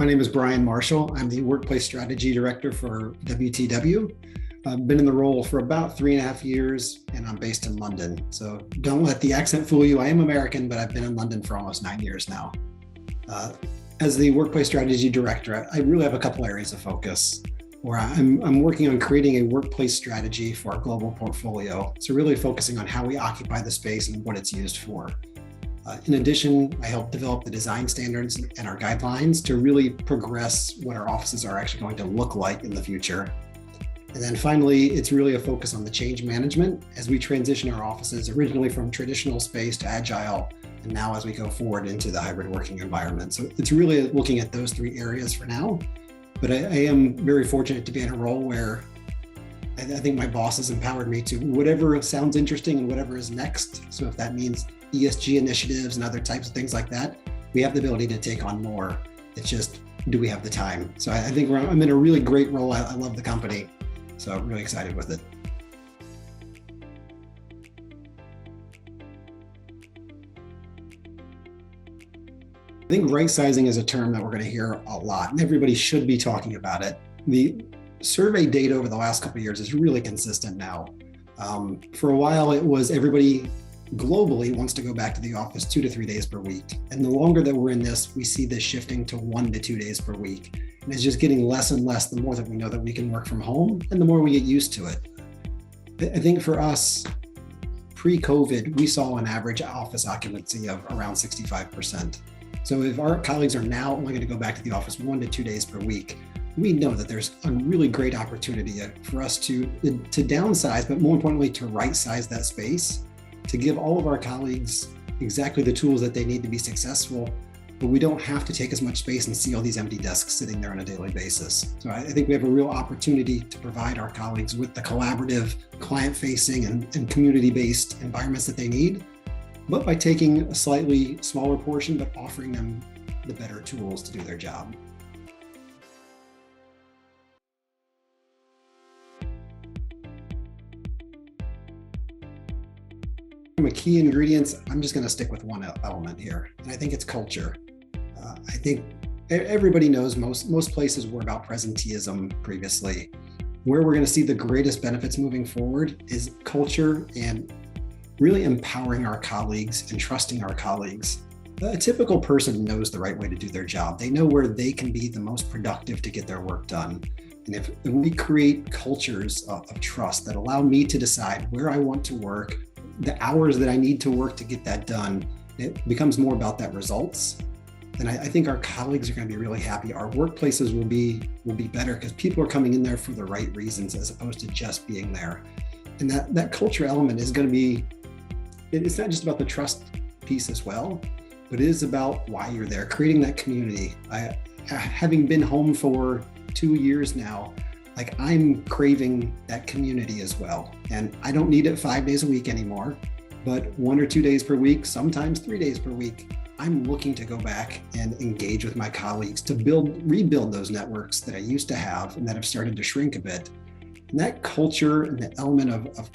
My name is Brian Marchal. I'm the Workplace Strategy Director for WTW. I've been in the role for about 3.5 years, and I'm based in London. So don't let the accent fool you. I am American, but I've been in London for almost 9 years now. As the Workplace Strategy Director, I really have a couple areas of focus where I'm working on creating a workplace strategy for our global portfolio. So really focusing on how we occupy the space and what it's used for. In addition, I help develop the design standards and our guidelines to really progress what our offices are actually going to look like in the future. And then finally, it's really a focus on the change management as we transition our offices originally from traditional space to agile, and now as we go forward into the hybrid working environment. So it's really looking at those three areas for now. But I am very fortunate to be in a role where I think my boss has empowered me to whatever sounds interesting and whatever is next. So if that means ESG initiatives and other types of things like that, we have the ability to take on more. It's just, do we have the time? So I think I'm in a really great role. I love the company. So I'm really excited with it. I think rightsizing is a term that we're going to hear a lot, and everybody should be talking about it. The survey data over the last couple of years is really consistent now. For a while, it was everybody globally wants to go back to the office 2 to 3 days per week. And the longer that we're in this, we see this shifting to 1 to 2 days per week. And it's just getting less and less the more that we know that we can work from home and the more we get used to it. I think for us, pre-COVID, we saw an average office occupancy of around 65%. So if our colleagues are now only going to go back to the office 1 to 2 days per week, we know that there's a really great opportunity for us to downsize, but more importantly, to right-size that space, to give all of our colleagues exactly the tools that they need to be successful, but we don't have to take as much space and see all these empty desks sitting there on a daily basis. So I think we have a real opportunity to provide our colleagues with the collaborative, client-facing and community-based environments that they need, but by taking a slightly smaller portion, but offering them the better tools to do their job. From a key ingredients, I'm just going to stick with one element here, and I think it's culture. I think everybody knows most places were about presenteeism previously. Where we're going to see the greatest benefits moving forward is culture and really empowering our colleagues and trusting our colleagues. A typical person knows the right way to do their job. They know where they can be the most productive to get their work done. And if we create cultures of trust that allow me to decide where I want to work, the hours that I need to work to get that done, it becomes more about that results. And I think our colleagues are going to be really happy. Our workplaces will be better because people are coming in there for the right reasons as opposed to just being there. And that culture element is going to be, it's not just about the trust piece as well, but it is about why you're there, creating that community. Having been home for 2 years now, I'm craving that community as well. And I don't need it 5 days a week anymore, but 1 or 2 days per week, sometimes 3 days per week, I'm looking to go back and engage with my colleagues to rebuild those networks that I used to have and that have started to shrink a bit. And that culture and the element of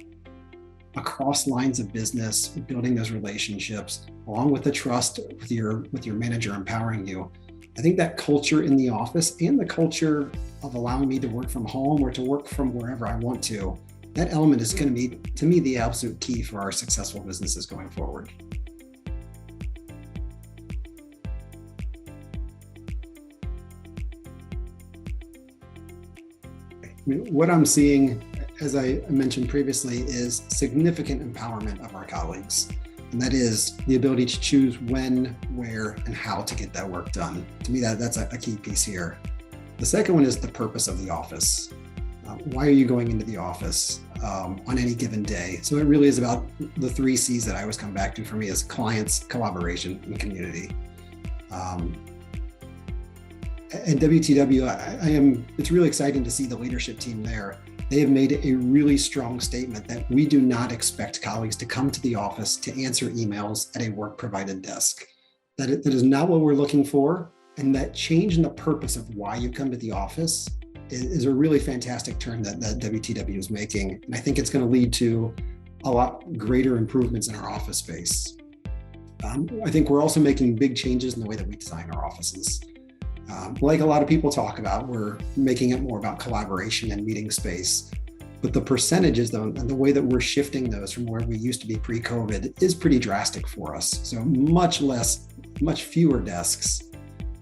across lines of business, building those relationships, along with the trust with your manager empowering you. I think that culture in the office and the culture of allowing me to work from home or to work from wherever I want to, that element is going to be, to me, the absolute key for our successful businesses going forward. What I'm seeing, as I mentioned previously, is significant empowerment of our colleagues. And that is the ability to choose when, where, and how to get that work done. To me, that's a key piece here. The second one is the purpose of the office. Why are you going into the office on any given day? So it really is about the 3 C's that I always come back to for me is clients, collaboration, and community. At WTW, it's really exciting to see the leadership team there. They have made a really strong statement that we do not expect colleagues to come to the office to answer emails at a work-provided desk. That is not what we're looking for, and that change in the purpose of why you come to the office is a really fantastic turn that WTW is making, and I think it's going to lead to a lot greater improvements in our office space. I think we're also making big changes in the way that we design our offices. Like a lot of people talk about, we're making it more about collaboration and meeting space. But the percentages, though, and the way that we're shifting those from where we used to be pre-COVID is pretty drastic for us. So much less, much fewer desks.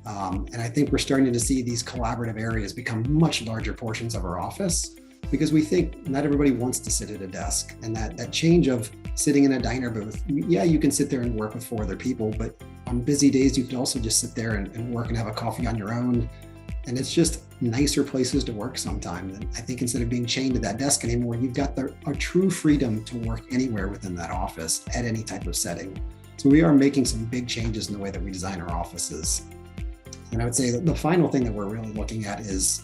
And I think we're starting to see these collaborative areas become much larger portions of our office, because we think not everybody wants to sit at a desk. And that change of sitting in a diner booth, yeah, you can sit there and work with 4 other people, but on busy days, you could also just sit there and work and have a coffee on your own. And it's just nicer places to work sometimes. And I think instead of being chained to that desk anymore, you've got a true freedom to work anywhere within that office at any type of setting. So we are making some big changes in the way that we design our offices. And I would say that the final thing that we're really looking at is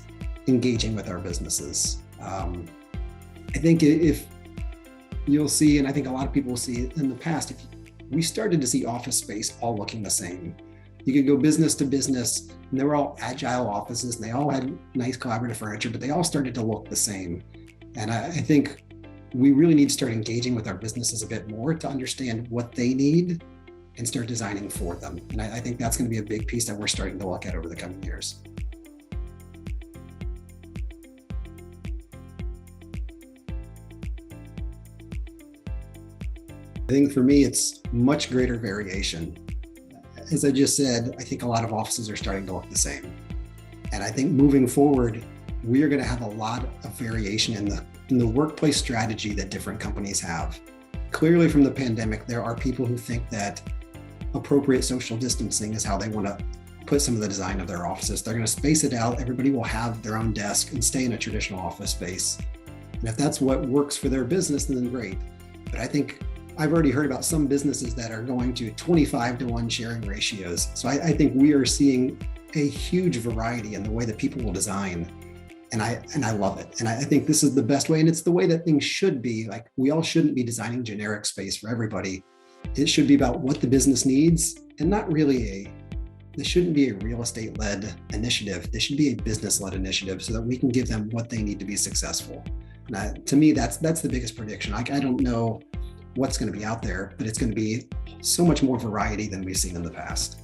engaging with our businesses. I think if you'll see, and I think a lot of people will see it in the past, if we started to see office space all looking the same. You could go business to business, and they were all agile offices, and they all had nice collaborative furniture, but they all started to look the same. And I think we really need to start engaging with our businesses a bit more to understand what they need and start designing for them. And I think that's going to be a big piece that we're starting to look at over the coming years. I think for me, it's much greater variation. As I just said, I think a lot of offices are starting to look the same. And I think moving forward, we are going to have a lot of variation in the workplace strategy that different companies have. Clearly from the pandemic, there are people who think that appropriate social distancing is how they want to put some of the design of their offices. They're going to space it out. Everybody will have their own desk and stay in a traditional office space. And if that's what works for their business, then great. But I think I've already heard about some businesses that are going to 25-to-1 sharing ratios. So I think we are seeing a huge variety in the way that people will design. And I love it. And I think this is the best way. And it's the way that things should be. Like, we all shouldn't be designing generic space for everybody. It should be about what the business needs, and not really this shouldn't be a real estate-led initiative. This should be a business-led initiative so that we can give them what they need to be successful. And to me, that's the biggest prediction. I don't know what's going to be out there, but it's going to be so much more variety than we've seen in the past.